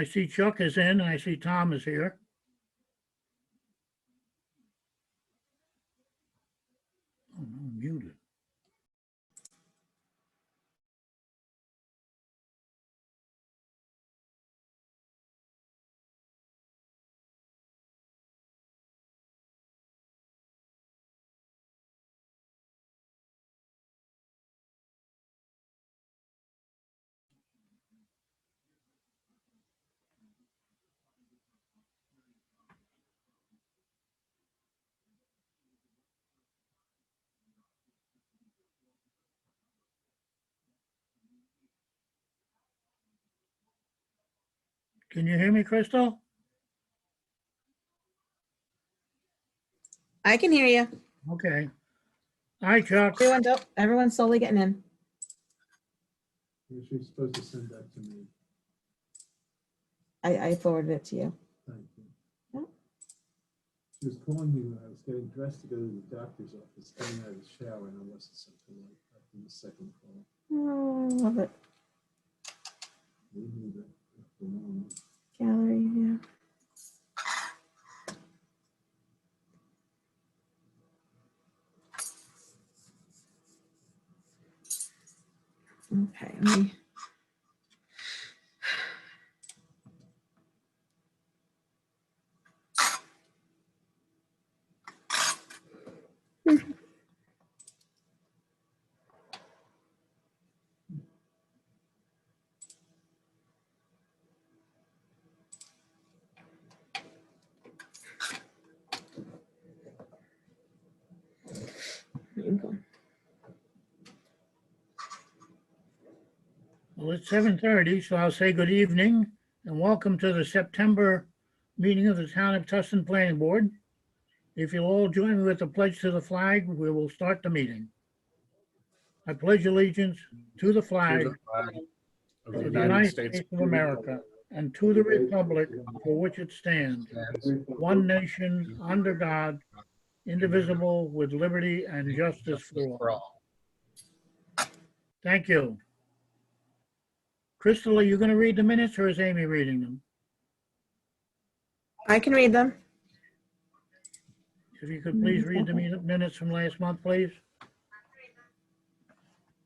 I see Chuck is in, and I see Tom is here. Oh, no, I'm muted. Can you hear me, Crystal? I can hear you. Okay. Hi, Chuck. Everyone's slowly getting in. She's supposed to send that to me. I forwarded it to you. Thank you. Yeah. She was calling me when I was getting dressed to go to the doctor's office, getting out of the shower, and I wasn't something like that from the second call. Oh, I love it. We need it at the moment. Gallery, yeah. Okay, let me. There you go. Well, it's 7:30, so I'll say good evening and welcome to the September meeting of the Town of Tustin Planning Board. If you'll all join me with the pledge to the flag, we will start the meeting. I pledge allegiance to the flag Of of the United States of America and to the republic for which it stands, one nation, under God, indivisible, with liberty and justice for all. Thank you. Crystal, are you going to read the minutes or is Amy reading them? I can read them. If you could please read the minutes from last month, please.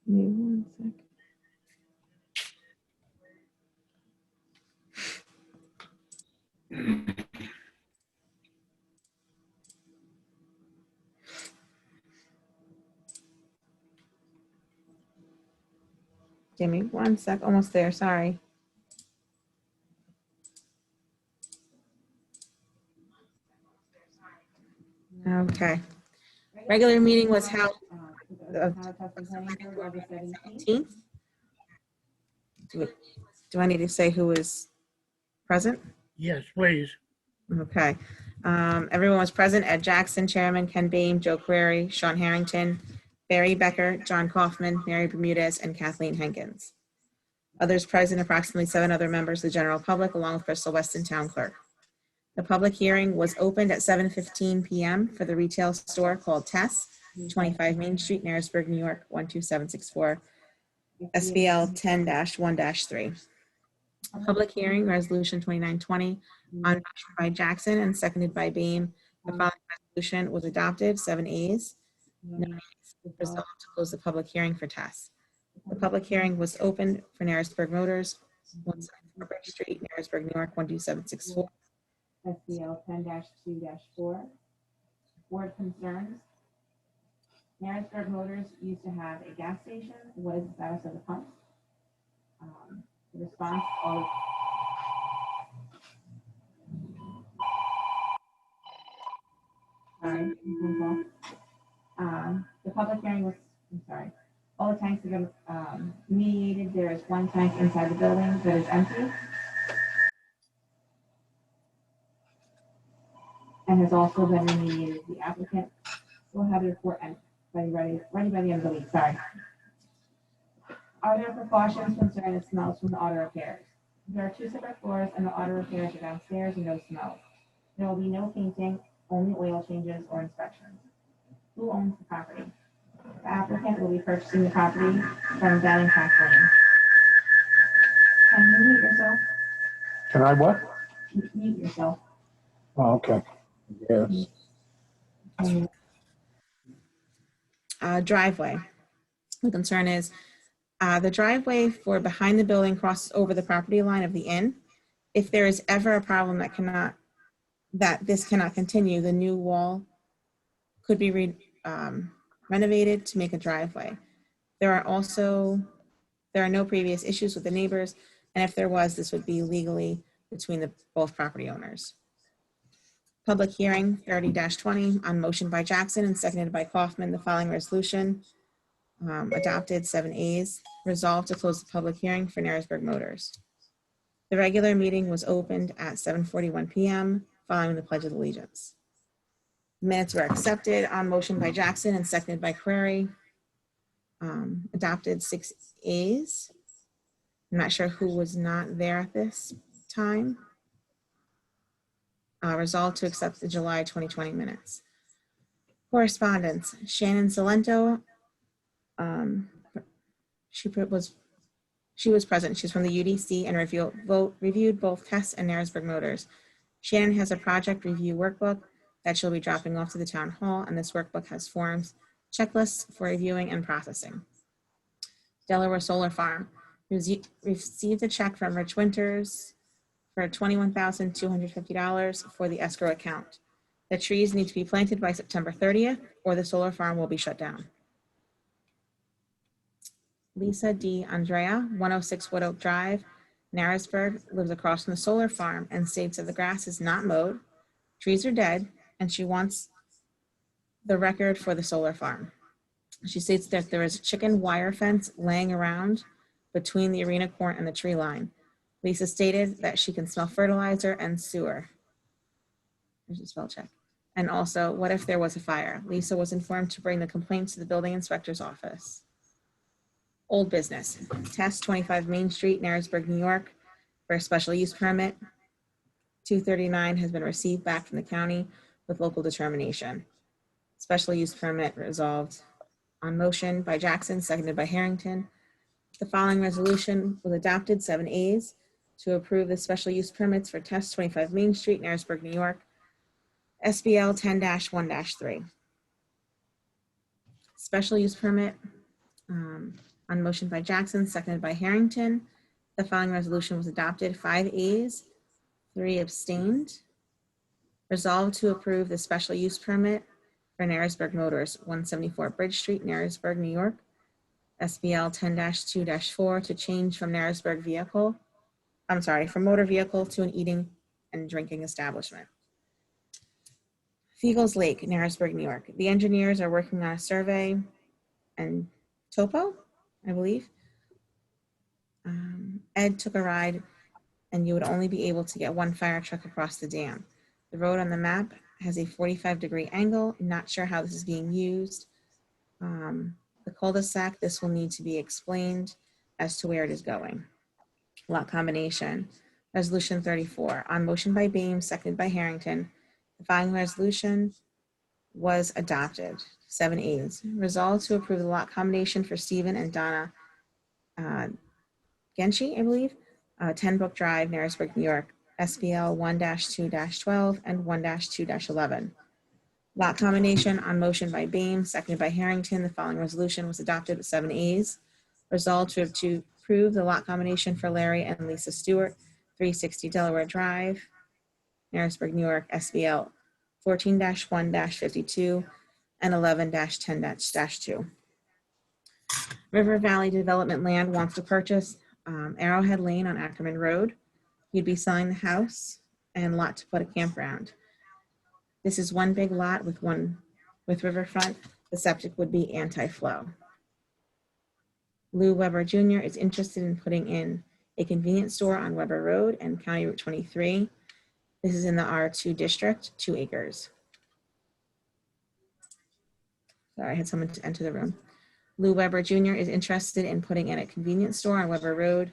Give me 1 sec. Give me 1 sec. Almost there. Sorry. Okay. Regular meeting was held August 17th. Do I need to say who was present? Yes, please. Okay. Everyone was present. Ed Jackson, Chairman, Ken Beam, Joe Query, Sean Harrington, Barry Becker, John Kaufman, Mary Bermudez, and Kathleen Hankins. Others present, approximately 7 other members of the general public, along with Crystal Weston, Town Clerk. The public hearing was opened at 7:15 p.m. for the retail store called Tess, 25 Main Street, Narrowsburg, New York, 12764, SBL 10-1-3. Public hearing, resolution 2920, on motion by Jackson and seconded by Beam. The following resolution was adopted, 7 ayes. No nays. Resolved to close the public hearing for Tess. The public hearing was opened for Narrowsburg Motors, 174 Bridge Street, Narrowsburg, New York, 12764. SBL 10-2-4. Board concerns. Narrowsburg Motors used to have a gas station. What is the status of the pump? The response, all the public hearing was, all the tanks have been mediated. There is 1 tank inside the building that is empty and has also been remediated. The applicant will have the report ready by the end of the week. Are there precautions concerning the smells from the auto repairs? There are 2 separate floors and the auto repairs are downstairs and no smells. There will be no painting, only oil changes or inspections. Who owns the property? The applicant will be purchasing the property from Valentine Lane. Can you mute yourself? Can I what? Mute yourself. Oh, okay. Yes. Driveway. The concern is the driveway for behind the building crosses over the property line of the inn. If there is ever a problem that this cannot continue, the new wall could be renovated to make a driveway. There are no previous issues with the neighbors, and if there was, this would be legally between both property owners. Public hearing 30-20 on motion by Jackson and seconded by Kaufman, the following resolution adopted 7 ayes. Resolved to close the public hearing for Narrowsburg Motors. The regular meeting was opened at 7:41 p.m. following the Pledge of Allegiance. Minutes were accepted on motion by Jackson and seconded by Query. Adopted 6 ayes. I'm not sure who was not there at this time. Resolved to accept the July 2020 minutes. Correspondence, Shannon Salento. She was present. She's from the UDC and reviewed both Tess and Narrowsburg Motors. Shannon has a project review workbook that she'll be dropping off to the town hall, and this workbook has forms, checklists for reviewing and processing. Delaware Solar Farm received a check from Rich Winters for $21,250 for the escrow account. The trees need to be planted by September 30th or the solar farm will be shut down. Lisa D. Andrea, 106 Wood Oak Drive, Narrowsburg, lives across from the solar farm and states that the grass is not mowed, trees are dead, and she wants the record for the solar farm. She states that there is a chicken wire fence laying around between the arena court and the tree line. Lisa stated that she can smell fertilizer and sewer. There's a spell check. And also, what if there was a fire? Lisa was informed to bring the complaint to the building inspector's office. Old business, Tess 25 Main Street, Narrowsburg, New York, for a special use permit. 239 has been received back from the county with local determination. Special use permit resolved on motion by Jackson, seconded by Harrington. The following resolution was adopted, 7 ayes, to approve the special use permits for Tess 25 Main Street, Narrowsburg, New York, SBL 10-1-3. Special use permit on motion by Jackson, seconded by Harrington. The following resolution was adopted, 5 ayes, 3 abstained. Resolved to approve the special use permit for Narrowsburg Motors, 174 Bridge Street, Narrowsburg, New York, SBL 10-2-4 to change from from motor vehicle to an eating and drinking establishment. Fiegel's Lake, Narrowsburg, New York. The engineers are working on a survey and topo, I believe. Ed took a ride and you would only be able to get one fire truck across the dam. The road on the map has a 45-degree angle. Not sure how this is being used. The cul-de-sac, this will need to be explained as to where it is going. Lot combination, resolution 34, on motion by Beam, seconded by Harrington. The following resolution was adopted, 7 ayes. Resolved to approve the lot combination for Stephen and Donna Genshi, I believe, 10 Brook Drive, Narrowsburg, New York, SBL 1-2-12 and 1-2-11. Lot combination on motion by Beam, seconded by Harrington. The following resolution was adopted with 7 ayes. Resolved to approve the lot combination for Larry and Lisa Stewart, 360 Delaware Drive, Narrowsburg, New York, SBL 14-1-52 and 11-10-2. River Valley Development Land wants to purchase Arrowhead Lane on Ackerman Road. You'd be selling the house and lot to put a campground. This is one big lot with riverfront. The septic would be anti-flow. Lou Weber Jr. is interested in putting in a convenience store on Weber Road and County Route 23. This is in the R2 district, 2 acres. Sorry, I had someone to enter the room. Lou Weber Jr. is interested in putting in a convenience store on Weber Road.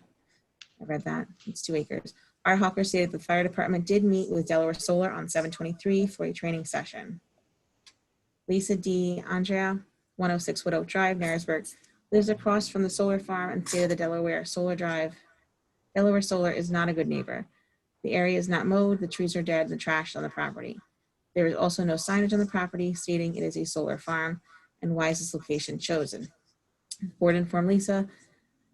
I read that, it's 2 acres. Art Hawker stated the fire department did meet with Delaware Solar on 7/23 for a training session. Lisa D. Andrea, 106 Wood Oak Drive, Narrowsburg, lives across from the solar farm and stated the Delaware Solar is not a good neighbor. The area is not mowed, the trees are dead, and the trash on the property. There is also no signage on the property stating it is a solar farm and why is this location chosen. Board informed Lisa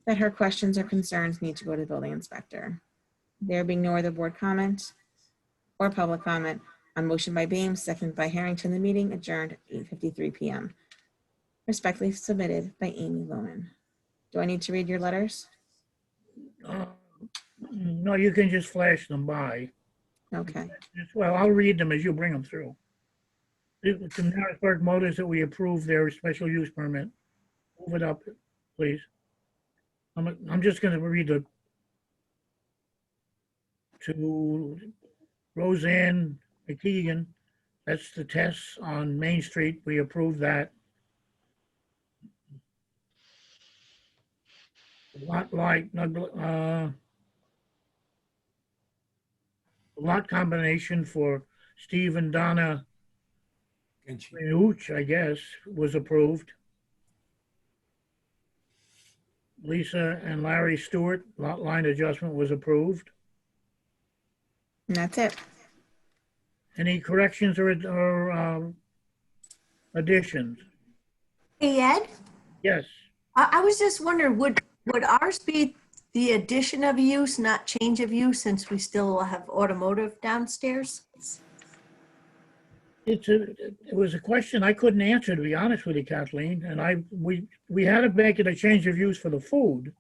that her questions or concerns need to go to the building inspector. There being no other board comment or public comment on motion by Beam, seconded by Harrington, the meeting adjourned at 8:53 p.m. Respectfully submitted by Amy Loman. Do I need to read your letters? No, you can just flash them by. Okay. Well, I'll read them as you bring them through. To Harrisburg Motors that we approve their special use permit. Move it up, please. I'm just gonna read to Roseanne McKeegan. That's the tests on Main Street. We approve that. Lot combination for Steve and Donna Uch, I guess, was approved. Lisa and Larry Stewart, lot line adjustment was approved. And that's it. Any corrections or additions? Hey, Ed, Yes, I was just wondering, would ours be the addition of use, not change of use, since we still have automotive downstairs? it was a question I couldn't answer, to be honest with you, Kathleen, and we had to make it a change of use for the food.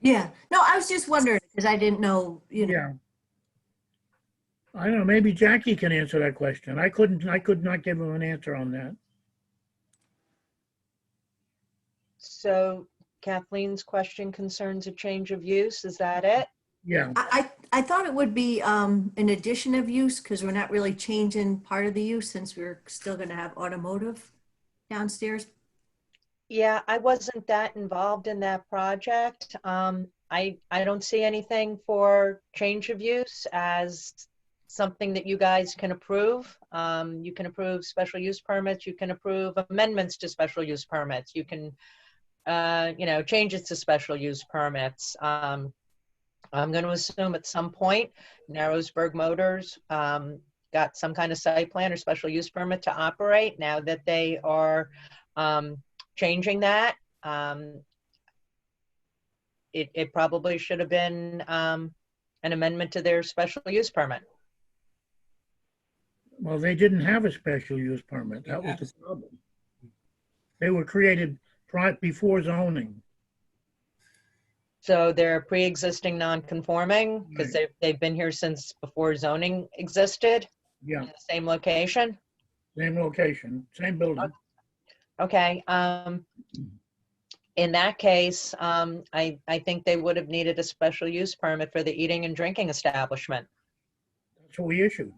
Yeah, no, I was just wondering, because I didn't know, Yeah. I don't know, maybe Jackie can answer that question. I could not give him an answer on that. So Kathleen's question concerns a change of use, is that it? Yeah, I thought it would be an addition of use, because we're not really changing part of the use, since we're still gonna have automotive downstairs. Yeah, I wasn't that involved in that project. I don't see anything for change of use as something that you guys can approve. You can approve special use permits, you can approve amendments to special use permits, you can, changes to special use permits. I'm going to assume at some point, Narrowsburg Motors got some kind of site plan or special use permit to operate. Now that they are changing that, it probably should have been an amendment to their special use permit. well, they didn't have a special use permit. That was the problem. They were created before zoning. So they're pre-existing non-conforming because they've been here since before zoning existed, Yeah, in the same location. same location, same building. Okay. In that case, I think they would have needed a special use permit for the eating and drinking establishment. That's what we issued.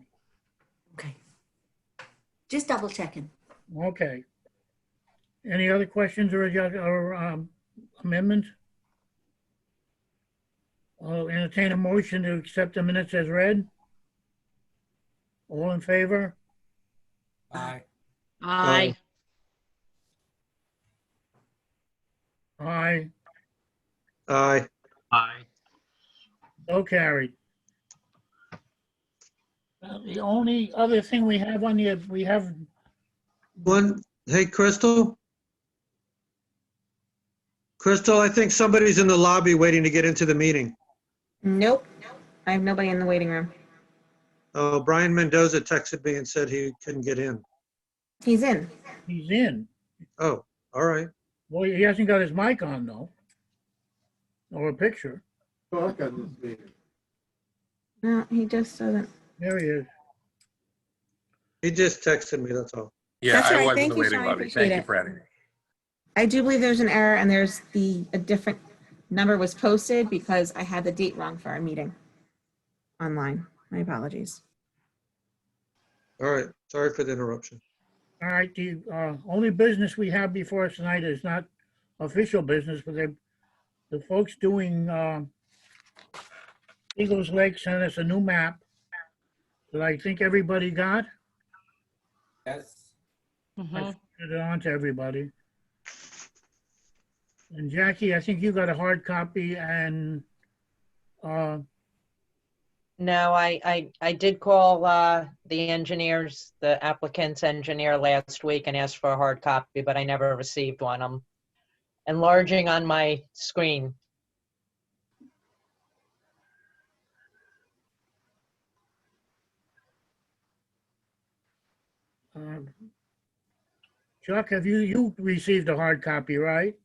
Okay. Just double checking. Okay. Any other questions or amendments? I'll entertain a motion to accept the minutes as read. All in favor? Aye. Aye. Aye. Aye. Aye. So carried. The only other thing we have on the, we have, Hey, Crystal? Crystal, I think somebody's in the lobby waiting to get into the meeting. Nope. I have nobody in the waiting room. Oh, Brian Mendoza texted me and said he couldn't get in. He's in. he's in. Oh, all right. Well, he hasn't got his mic on though. Or a picture. Talk on this meeting. No, he just doesn't. There he is. He just texted me, that's all. Yeah, That's I right. was in Thank the you, waiting Sean. I lobby. appreciate Thank you it. for adding me. I do believe there's an error and there's a different number was posted because I had the date wrong for our meeting online. My apologies. All right, sorry for the interruption. All right, the only business we have before us tonight is not official business, but the folks doing Eagles Lake sent us a new map that I think everybody got. Yes. I sent it on to everybody. And Jackie, I think you got a hard copy and No, I did call the engineers, the applicant's engineer last week and asked for a hard copy, but I never received one. I'm enlarging on my screen. Chuck, have you received a hard copy, right?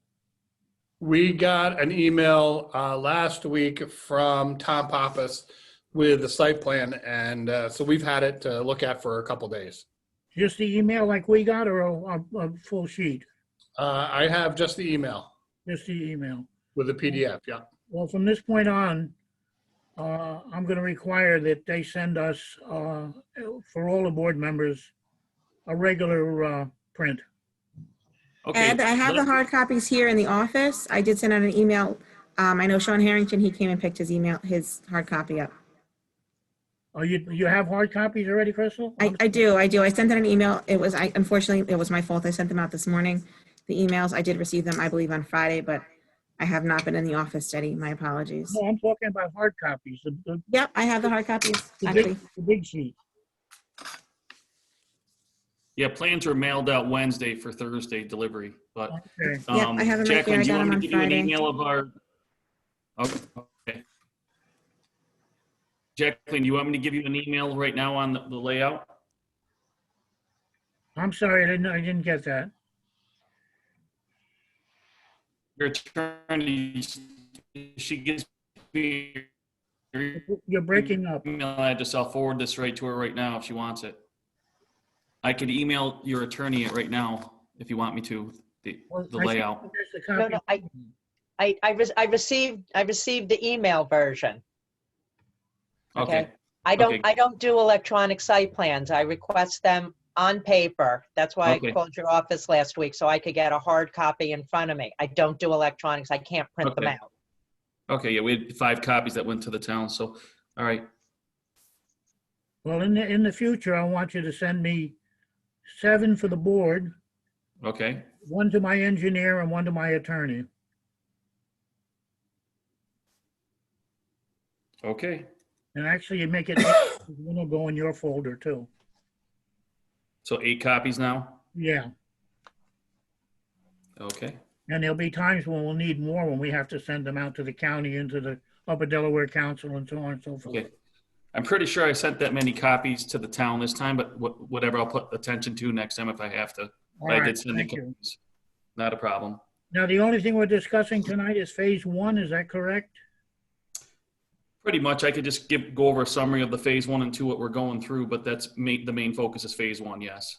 We got an email last week from Tom Pappas with the site plan, and so we've had it to look at for a couple days. Just the email like we got, or a full sheet? I have just the email Just the email. with the PDF, yeah. Well, from this point on, I'm going to require that they send us, for all the board members, a regular print. Okay. Ed, I have the hard copies here in the office. I did send out an email. I know Sean Harrington, he came and picked his hard copy up. Oh, you have hard copies already, Crystal? I do. I sent out an email. Unfortunately, it was my fault. I sent them out this morning. The emails, I did receive them, I believe, on Friday, but I have not been in the office steady. My apologies. No, I'm talking about hard copies, Yep, I have the hard copies, the actually. big sheet. Yeah, plans were mailed out Wednesday for Thursday delivery, but Okay. Yep, I have them right there. Jacqueline, I do you got want them me to on give you an Friday. email of our? Okay. Jacqueline, do you want me to give you an email right now on the layout? I'm sorry, I didn't get that. Your attorney, she gives me your You're breaking up. email address. I'll forward this right to her right now if she wants it. I could email your attorney it right now if you want me to, the Well, the I see layout. there's the No, copy. no, I received the email version. Okay, I Okay. don't do electronic site plans. I request them on paper. That's why Okay. I called your office last week, so I could get a hard copy in front of me. I don't do electronics. I can't print them Okay. out. okay, yeah, we had 5 copies that went to the town, so, all right, Well, in the future, I want you to send me 7 for the board, okay, 1 to my engineer and 1 to my attorney. okay. And actually, you make it, one will go in your folder too. So 8 copies now? Yeah, Okay, and there'll be times when we'll need more, when we have to send them out to the county, into the Upper Delaware Council and so on and so forth. okay. I'm pretty sure I sent that many copies to the town this time, but whatever, I'll put attention to next time if I have to. All But I right, did send the thank you. copies. Not a problem. Now, the only thing we're discussing tonight is phase 1, is that correct? Pretty much, I could just go over a summary of the phase 1 and 2, what we're going through, but that's the main focus is phase 1, yes.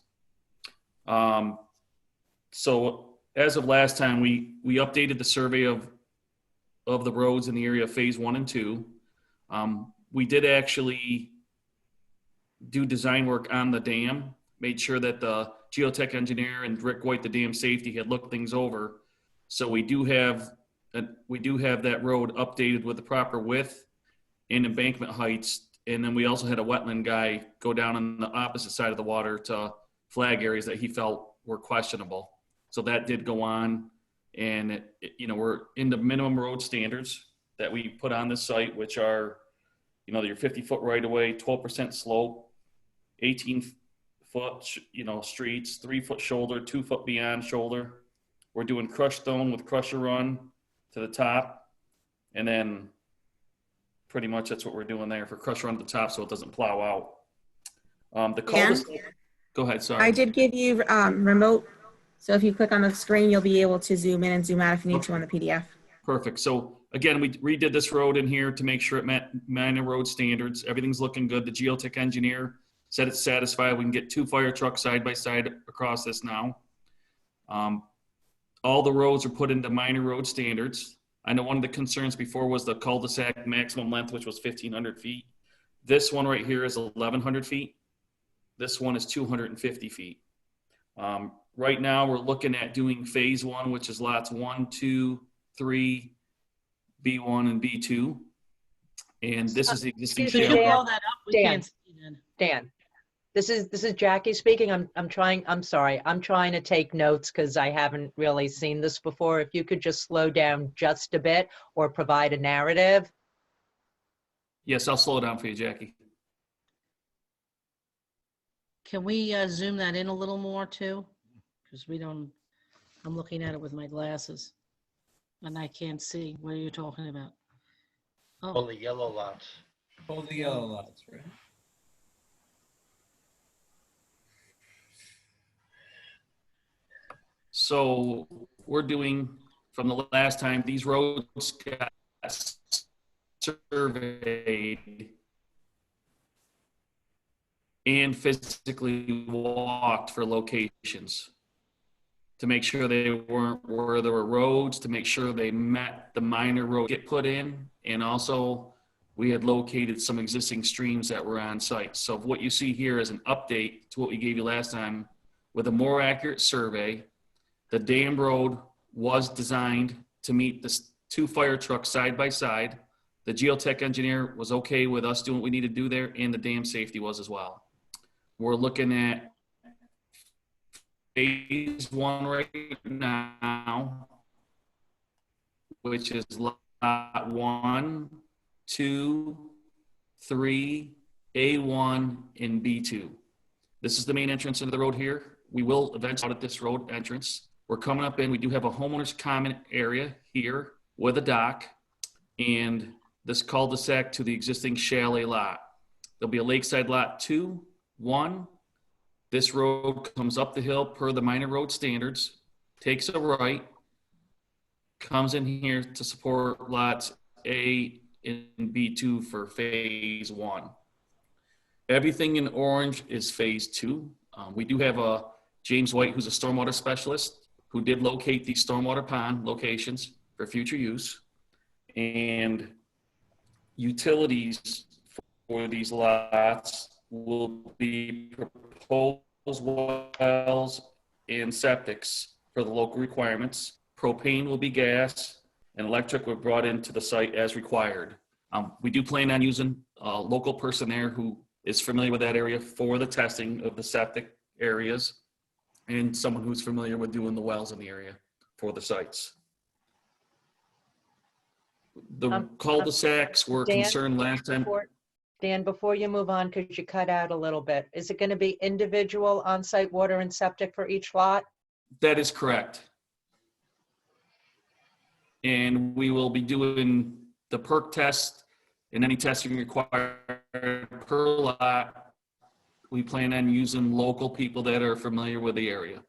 So as of last time, we updated the survey of the roads in the area of phase 1 and 2. We did actually do design work on the dam, made sure that the geotech engineer and Rick White, the dam safety, had looked things over. So we do have that road updated with the proper width and embankment heights. And then we also had a wetland guy go down on the opposite side of the water to flag areas that he felt were questionable. So that did go on, and we're in the minimum road standards that we put on this site, which are, your 50-foot right of way, 12% slope, 18-foot, streets, 3-foot shoulder, 2-foot beyond shoulder. We're doing crushed stone with crusher run to the top, and then pretty much that's what we're doing there for crusher run to the top so it doesn't plow out. The cul-de-sac. Go ahead, sorry. I did give you remote, so if you click on the screen, you'll be able to zoom in and zoom out if you need to on the PDF. Perfect. So again, we redid this road in here to make sure it met minor road standards. Everything's looking good. The geotech engineer said it's satisfied. We can get 2 fire trucks side by side across this now. All the roads are put into minor road standards. I know one of the concerns before was the cul-de-sac maximum length, which was 1,500 feet. This one right here is 1,100 feet. This one is 250 feet. Right now, we're looking at doing phase 1, which is lots 1, 2, 3, B1 and B2. And this is the existing Excuse me, shale. Dan. Blow that up. We Dan. can't see then. Dan, this is Jackie speaking. I'm trying to take notes because I haven't really seen this before. If you could just slow down just a bit or provide a narrative. Yes, I'll slow it down for you, Jackie. Can we zoom that in a little more too? Because we don't, I'm looking at it with my glasses and I can't see. What are you talking about? Oh, Only yellow lots. All the yellow lots, right? So we're doing, from the last time, these roads got surveyed and physically walked for locations to make sure they weren't where there were roads, to make sure they met the minor road get put in. And also we had located some existing streams that were on site. So what you see here is an update to what we gave you last time with a more accurate survey. The dam road was designed to meet the 2 fire trucks side by side. The geotech engineer was okay with us doing what we need to do there, and the dam safety was as well. We're looking at phase 1 right now, which is lot 1, 2, 3, A1, and B2. This is the main entrance into the road here. We will eventually audit this road entrance. We're coming up in, we do have a homeowner's common area here with a dock and this cul-de-sac to the existing chalet lot. There'll be a lakeside lot 2, 1. This road comes up the hill per the minor road standards, takes a right, comes in here to support lots A and B2 for phase 1. Everything in orange is phase 2. We do have a James White, who's a stormwater specialist, who did locate these stormwater pond locations for future use. And utilities for these lots will be proposed wells and septics for the local requirements. Propane will be gas, and electric were brought into the site as required. We do plan on using a local person there who is familiar with that area for the testing of the septic areas, and someone who's familiar with doing the wells in the area for the sites. The cul-de-sacs were Dan, concerned last time. Dan, before you move on, because you cut out a little bit, is it going to be individual on-site water and septic for each lot? That is correct. And we will be doing the perk test and any testing required per lot. We plan on using local people that are familiar with the area.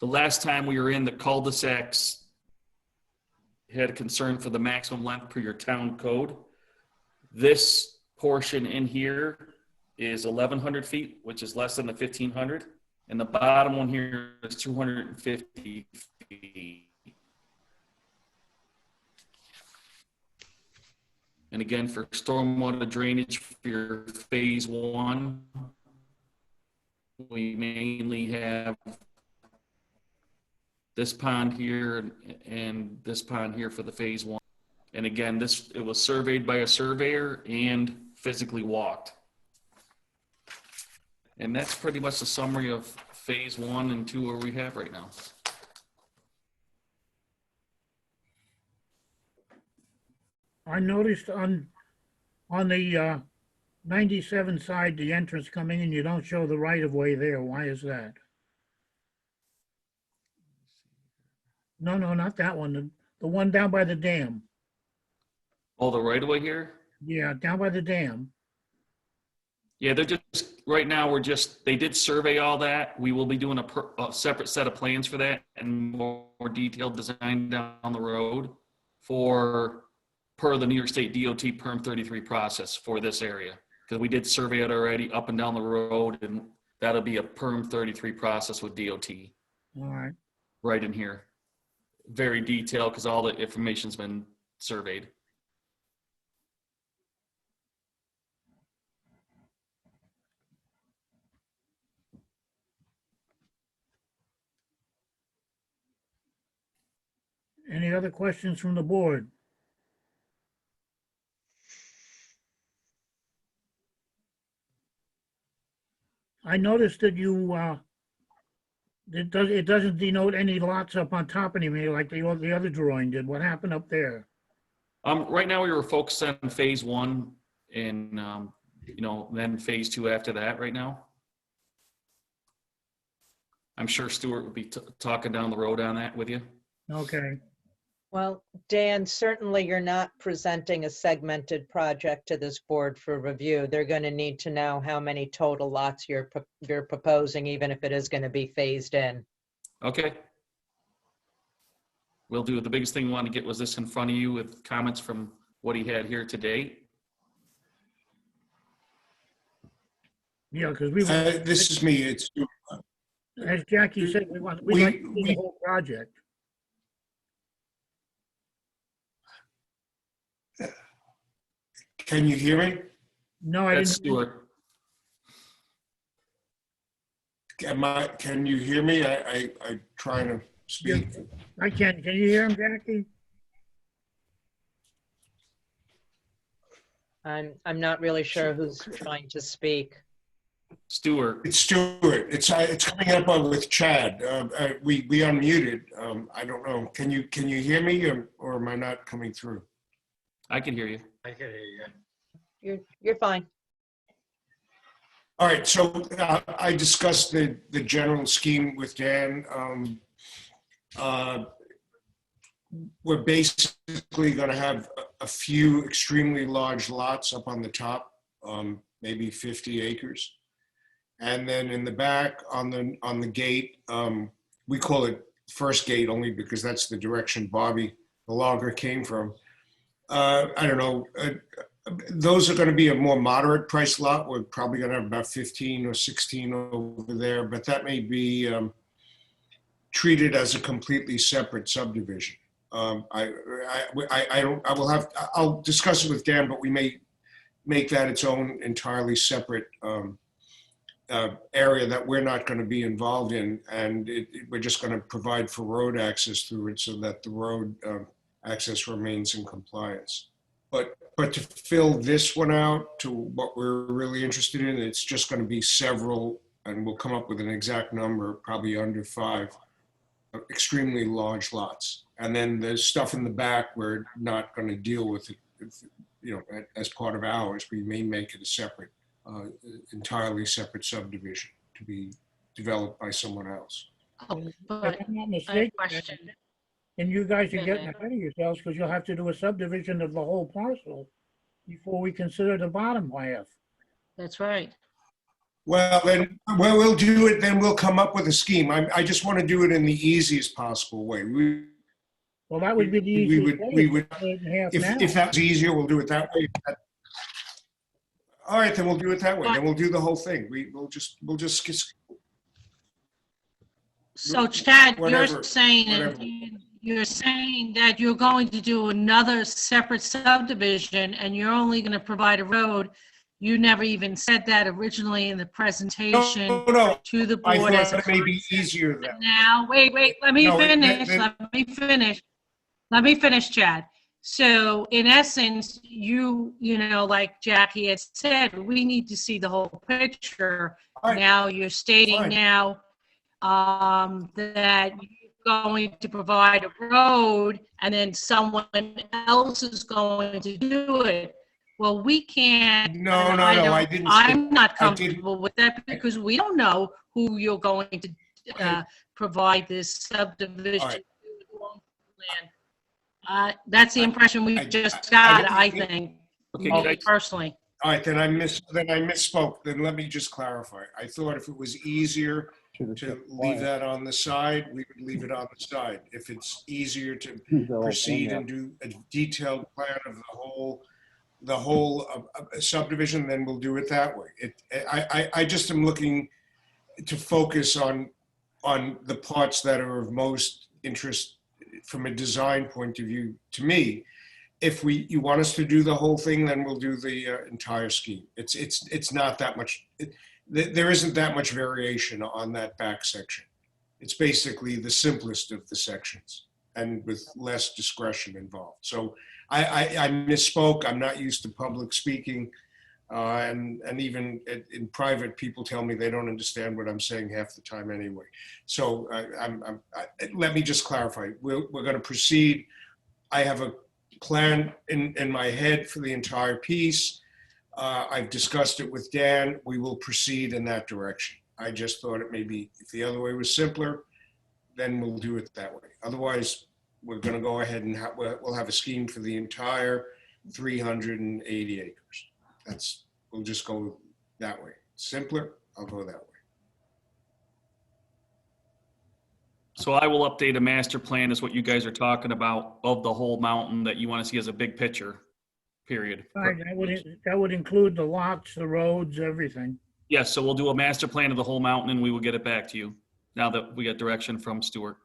The last time we were in, the cul-de-sacs had a concern for the maximum length per your town code. This portion in here is 1,100 feet, which is less than the 1,500. And the bottom one here is 250 feet. And again, for stormwater drainage for your phase 1, we mainly have this pond here and this pond here for the phase 1. And again, it was surveyed by a surveyor and physically walked. And that's pretty much the summary of phase 1 and 2 where we have right now. I noticed on the 97 side, the entrance coming in, you don't show the right of way there. Why is that? No, not that one. The one down by the dam. Oh, the right of way here? Yeah, down by the dam. Yeah, they're just, right now, they did survey all that. We will be doing a separate set of plans for that and more detailed design down the road per the New York State DOT Perm 33 process for this area. Because we did survey it already up and down the road, and that'll be a Perm 33 process with DOT. All right. Right in here. Very detailed because all the information's been surveyed. Any other questions from the board? I noticed that you it doesn't denote any lots up on top anymore like the other drawing did. What happened up there? Right now we were focused on phase one and, then phase two after that right now. I'm sure Stuart would be talking down the road on that with you. Okay, Well, Dan, certainly you're not presenting a segmented project to this board for review. They're going to need to know how many total lots you're proposing, even if it is going to be phased in. Okay. We'll do. The biggest thing we wanted to get was this in front of you with comments from what he had here today. yeah, because This is me. It's as Jackie said, we'd like to see the whole project. Can you hear me? No, I That's didn't. Stuart. Can you hear me? I'm trying to speak. I can. Can you hear him, Jackie? I'm not really sure who's trying to speak. Stuart. It's Stuart. It's coming up with Chad. We unmuted. I don't know. Can you hear me or am I not coming through? I can hear you. I can hear you. You're fine. All right, so I discussed the general scheme with Dan. We're basically going to have a few extremely large lots up on the top, maybe 50 acres. And then in the back on the gate, we call it first gate only because that's the direction Bobby, the logger, came from. I don't know. Those are going to be a more moderate price lot. We're probably going to have about 15 or 16 over there, but that may be treated as a completely separate subdivision. I'll discuss it with Dan, but we may make that its own entirely separate area that we're not going to be involved in, and we're just going to provide for road access through it so that the road access remains in compliance. But to fill this one out to what we're really interested in, it's just going to be several, and we'll come up with an exact number, probably under 5, extremely large lots. And then there's stuff in the back we're not going to deal with it, as part of ours. We may make it a separate, entirely separate subdivision to be developed by someone else. Oh, If but I'm not I have mistaken, a question. and you guys are getting ahead of yourselves because you'll have to do a subdivision of the whole parcel before we consider the bottom half. That's right. Well, then we'll do it. Then we'll come up with a scheme. I just want to do it in the easiest possible way. Well, that would be the We easiest would- way. we would- Cut it in half If now. that's easier, we'll do it that way. All right, then we'll do it that way. Then we'll do the whole thing. We'll just So Chad, Whatever, you're saying, whatever. you're saying that you're going to do another separate subdivision and you're only going to provide a road. You never even said that originally in the presentation no. to the I board as thought a it may be concept. easier that. Now, wait, let me No, finish, let me finish, Chad. So in essence, like Jackie had said, we need to see the whole picture. All right, Now, you're stating fine. now that you're going to provide a road and then someone else is going to do it. Well, we can't. No, and I didn't say I'm not I didn't- comfortable with that because we don't know who you're going to provide this subdivision All right. plan. That's the impression we I- just I- got, I think, Okay, me guys. personally. All right, then I misspoke. Then let me just clarify. I thought if it was easier to leave that on the side, we would leave it on the side. If it's easier to proceed and do a detailed plan of the whole subdivision, then we'll do it that way. I just am looking to focus on the parts that are of most interest from a design point of view to me. If you want us to do the whole thing, then we'll do the entire scheme. It's not that much. There isn't that much variation on that back section. It's basically the simplest of the sections and with less discretion involved. So I misspoke. I'm not used to public speaking. And even in private, people tell me they don't understand what I'm saying half the time anyway. So let me just clarify. We're going to proceed. I have a plan in my head for the entire piece. I've discussed it with Dan. We will proceed in that direction. I just thought it maybe if the other way was simpler, then we'll do it that way. Otherwise, we're going to go ahead and we'll have a scheme for the entire 380 acres. We'll just go that way. Simpler, I'll go that way. So I will update a master plan is what you guys are talking about of the whole mountain that you want to see as a big picture, period. Right, that would include the lots, the roads, everything. Yes, so we'll do a master plan of the whole mountain and we will get it back to you now that we got direction from Stuart.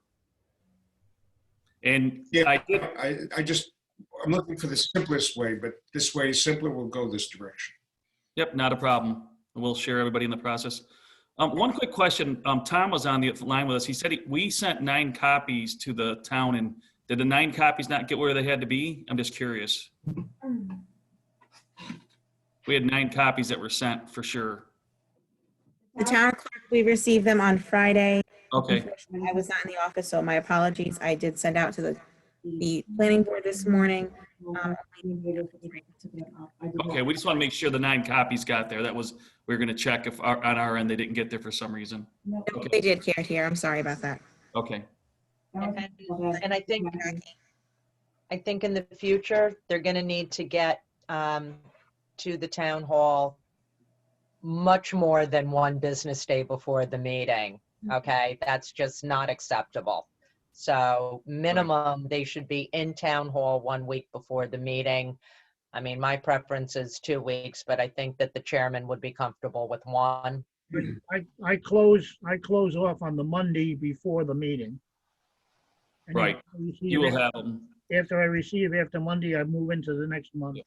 And Yeah, I I'm looking for the simplest way, but this way is simpler. We'll go this direction. Yep, not a problem. We'll share everybody in the process. One quick question. Tom was on the line with us. He said we sent 9 copies to the town, and did the 9 copies not get where they had to be? I'm just curious. We had 9 copies that were sent for sure. The town clerk, we received them on Friday. Okay. I was not in the office, so my apologies. I did send out to the planning board this morning. Okay, we just want to make sure the 9 copies got there. That was, we were going to check if on our end they didn't get there for some reason. Okay. They did get here. I'm sorry about that. Okay. And I think in the future, they're going to need to get to the town hall much more than 1 business day before the meeting. Okay, that's just not acceptable. So minimum, they should be in town hall 1 week before the meeting. I mean, my preference is 2 weeks, but I think that the chairman would be comfortable with 1. I close off on the Monday before the meeting. And Right. You will have them. After I receive, after Monday, I move into the next month.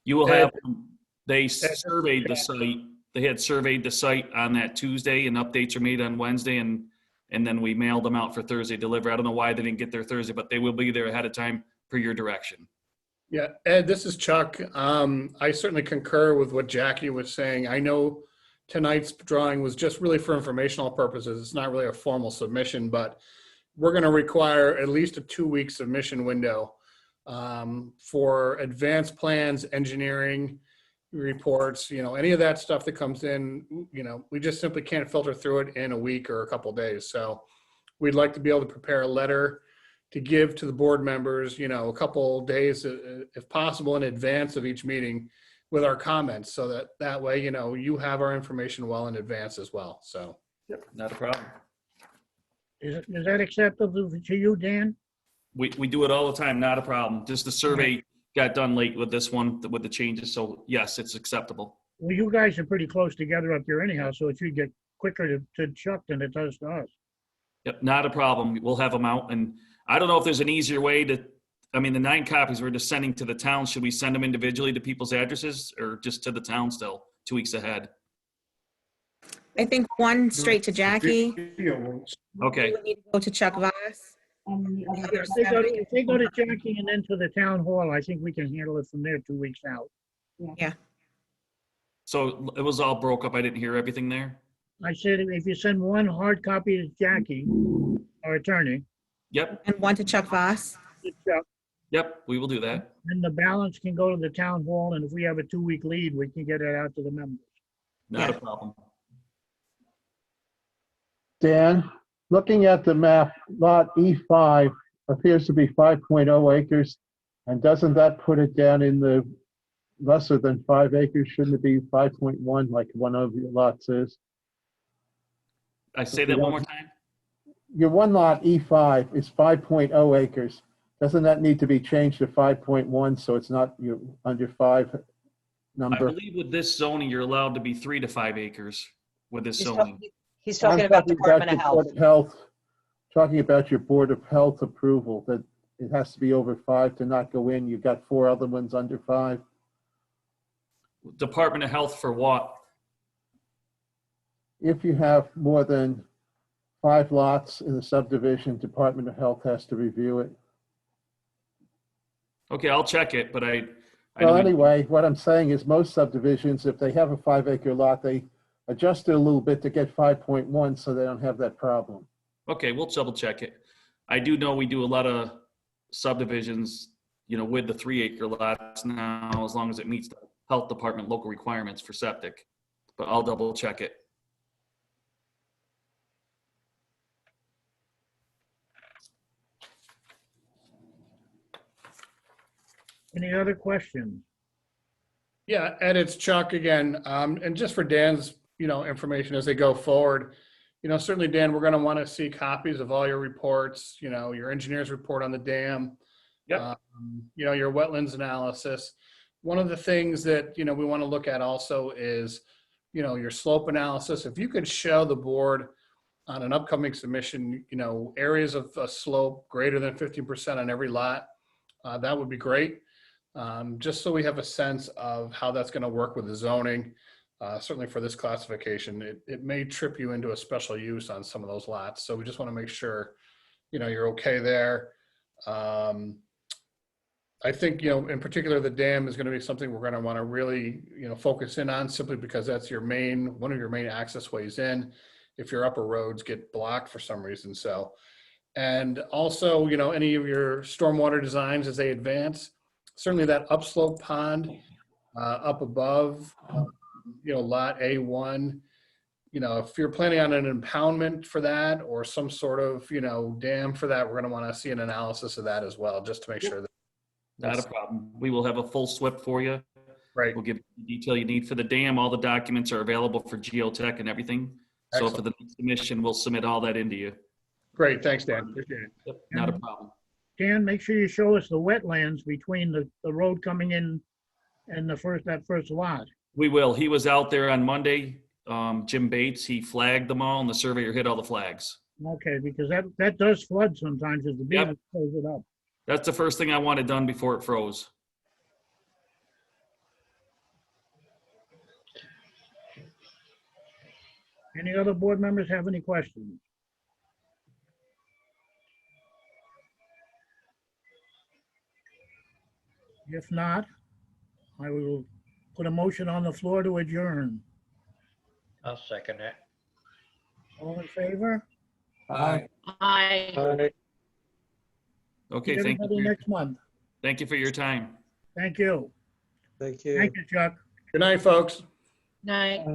You will have them. They surveyed the site. They had surveyed the site on that Tuesday, and updates are made on Wednesday, and then we mailed them out for Thursday delivery. I don't know why they didn't get there Thursday, but they will be there ahead of time per your direction. Yeah, Ed, this is Chuck. I certainly concur with what Jackie was saying. I know tonight's drawing was just really for informational purposes. It's not really a formal submission, but we're going to require at least a 2-week submission window for advanced plans, engineering reports, any of that stuff that comes in, we just simply can't filter through it in a week or a couple of days. So we'd like to be able to prepare a letter to give to the board members, a couple days, if possible, in advance of each meeting with our comments, so that way, you have our information well in advance as well. So. Yep, not a problem. Is that acceptable to you, Dan? We do it all the time, not a problem. Just the survey got done late with this one, with the changes, so yes, it's acceptable. Well, you guys are pretty close together up here anyhow, so it should get quicker to Chuck than it does to us. Yep, not a problem. We'll have them out, and I don't know if there's an easier way to, the 9 copies we're just sending to the town. Should we send them individually to people's addresses or just to the town still, 2 weeks ahead? I think 1 straight to Jackie. Okay. We need to go to Chuck Voss. If they go to Jackie and then to the town hall, I think we can handle it from there 2 weeks out. Yeah. So it was all broke up. I didn't hear everything there. I said, if you send 1 hard copy to Jackie, our attorney. Yep. And 1 to Chuck Voss. Yep, we will do that. And the balance can go to the town hall, and if we have a 2-week lead, we can get it out to the members. Not a problem. Dan, looking at the map, lot E5 appears to be 5.0 acres. And doesn't that put it down in the lesser than 5 acres? Shouldn't it be 5.1 like one of your lots is? I say that one more time. Your one lot E5 is 5.0 acres. Doesn't that need to be changed to 5.1 so it's not your under 5 I number? believe with this zoning, you're allowed to be 3 to 5 acres with this zoning. He's talking about Department of your Health. Board of Health. Talking about your Board of Health approval, that it has to be over 5 to not go in. You've got 4 other ones under 5. Department of Health for what? If you have more than 5 lots in the subdivision, Department of Health has to review it. Okay, I'll check it, but I I know Well, we- anyway, what I'm saying is most subdivisions, if they have a 5-acre lot, they adjust it a little bit to get 5.1 so they don't have that problem. Okay, we'll double check it. I do know we do a lot of subdivisions, with the 3-acre lots now, as long as it meets the health department local requirements for septic. But I'll double check it. Any other questions? Yeah, Ed, it's Chuck again. And just for Dan's, information as they go forward, certainly, Dan, we're going to want to see copies of all your reports, your engineer's report on the dam, Yep. your wetlands analysis. One of the things that, we want to look at also is, your slope analysis. If you could show the board on an upcoming submission, areas of a slope greater than 15% on every lot, that would be great. Just so we have a sense of how that's going to work with the zoning. Certainly for this classification, it may trip you into a special use on some of those lots. So we just want to make sure, you're okay there. I think, in particular, the dam is going to be something we're going to want to really, focus in on, simply because that's one of your main access ways in if your upper roads get blocked for some reason. So, and also, any of your stormwater designs as they advance, certainly that upslope pond up above, lot A1, if you're planning on an impoundment for that or some sort of, dam for that, we're going to want to see an analysis of that as well, just to make sure that. Not a problem. We will have a full SWIP for you. Right. We'll give you the detail you need for the dam. All the documents are available for geotech and everything. So for Excellent. the next submission, we'll submit all that into you. Great. Thanks, Dan. Appreciate it. Yep, not a problem. Dan, make sure you show us the wetlands between the road coming in and that first lot. We will. He was out there on Monday. Jim Bates, he flagged them all and the surveyor hit all the flags. Okay, because that does flood sometimes as the beaver pulls it up. That's the first thing I wanted done before it froze. Any other board members have any questions? If not, I will put a motion on the floor to adjourn. I'll second that. All in favor? Aye. Aye. Okay, See thank everybody you. next month. Thank you for your time. Thank you. Thank you. Thank you, Chuck. Good night, folks. Night.